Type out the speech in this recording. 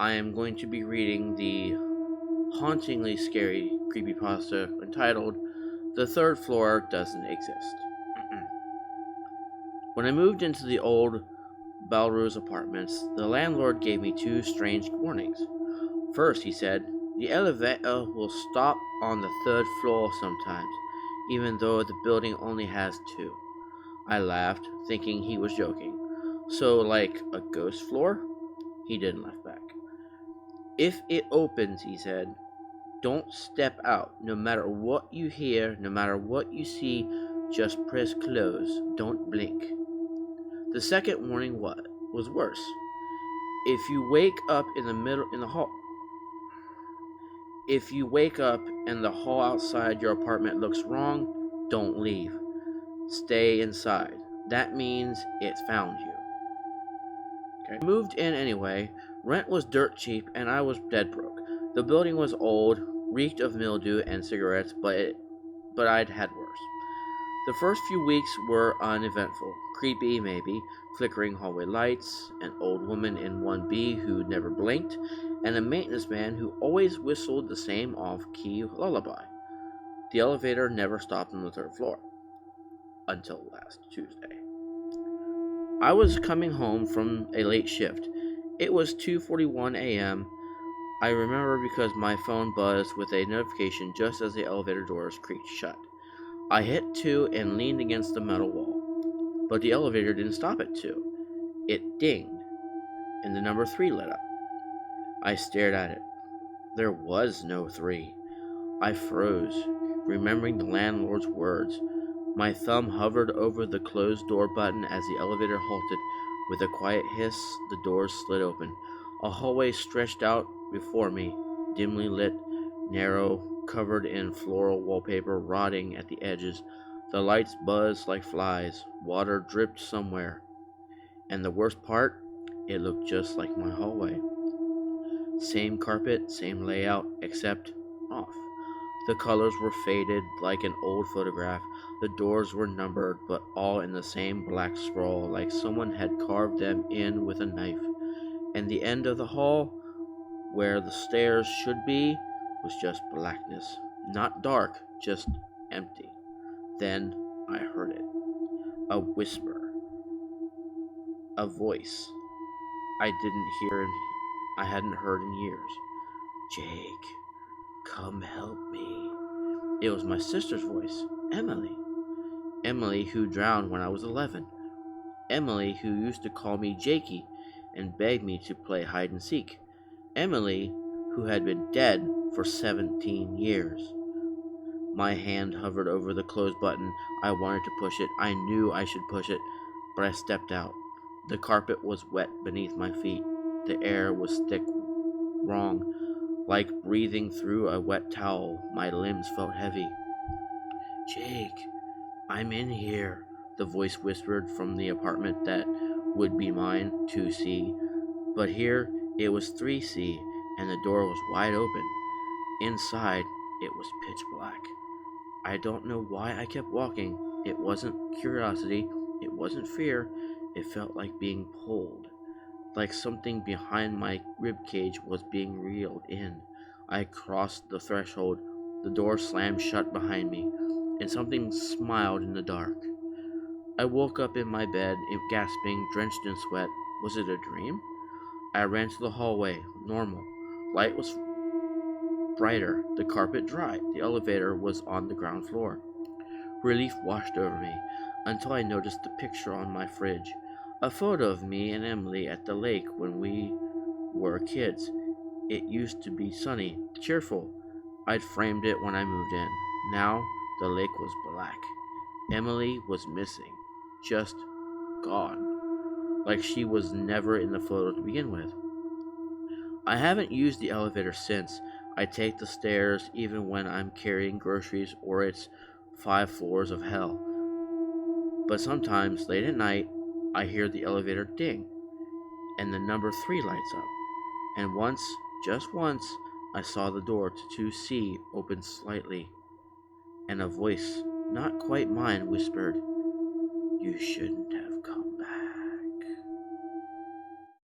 I am going to be reading the hauntingly scary creepypasta entitled The Third Floor Doesn't Exist. When I moved into the old Balrose apartments, the landlord gave me two strange warnings. First, he said, the elevator will stop on the third floor sometimes, even though the building only has two. I laughed, thinking he was joking. So, like a ghost floor? He didn't laugh back. If it opens, he said, don't step out. No matter what you hear, no matter what you see, just press close. Don't blink. The second warning was worse. If you wake up in the middle in the hall If you wake up and the hall outside your apartment looks wrong, don't leave. Stay inside. That means it found you. Okay. I moved in anyway. Rent was dirt cheap and I was dead broke. The building was old, reeked of mildew and cigarettes, but I'd had worse. The first few weeks were uneventful. Creepy, maybe. Flickering hallway lights, an old woman in 1B who never blinked, and a maintenance man who always whistled the same off-key lullaby. The elevator never stopped on the third floor. Until last Tuesday. I was coming home from a late shift. It was 2:41 a.m. I remember because my phone buzzed with a notification just as the elevator doors creaked shut. I hit 2 and leaned against the metal wall. But the elevator didn't stop at 2. It dinged, and the number 3 lit up. I stared at it. There was no 3. I froze, remembering the landlord's words. My thumb hovered over the closed door button as the elevator halted. With a quiet hiss, the doors slid open. A hallway stretched out before me, dimly lit, narrow, covered in floral wallpaper rotting at the edges. The lights buzzed like flies. Water dripped somewhere. And the worst part, it looked just like my hallway. Same carpet, same layout, except off. The colors were faded like an old photograph. The doors were numbered, but all in the same black scroll, like someone had carved them in with a knife. And the end of the hall, where the stairs should be, was just blackness. Not dark, just empty. Then I heard it. A whisper. A voice I hadn't heard in years. Jake, come help me. It was my sister's voice, Emily. Emily who drowned when I was 11. Emily who used to call me Jakey and beg me to play hide and seek. Emily who had been dead for 17 years. My hand hovered over the close button. I wanted to push it. I knew I should push it, but I stepped out. The carpet was wet beneath my feet. The air was thick, wrong. Like breathing through a wet towel, my limbs felt heavy. Jake, I'm in here, the voice whispered from the apartment that would be mine, 2C. But here it was 3C, and the door was wide open. Inside, it was pitch black. I don't know why I kept walking. It wasn't curiosity. It wasn't fear. It felt like being pulled. Like something behind my ribcage was being reeled in. I crossed the threshold. The door slammed shut behind me, and something smiled in the dark. I woke up in my bed, gasping, drenched in sweat. Was it a dream? I ran to the hallway. Normal. Light was brighter, the carpet dry. The elevator was on the ground floor. Relief washed over me, until I noticed the picture on my fridge. A photo of me and Emily at the lake when we were kids. It used to be sunny, cheerful. I'd framed it when I moved in. Now, the lake was black. Emily was missing. Just gone. Like she was never in the photo to begin with. I haven't used the elevator since. I take the stairs even when I'm carrying groceries or it's 5 floors of hell. But sometimes, late at night, I hear the elevator ding, and the number 3 lights up. And once, just once, I saw the door to 2C open slightly, and a voice, not quite mine, whispered, "You shouldn't have."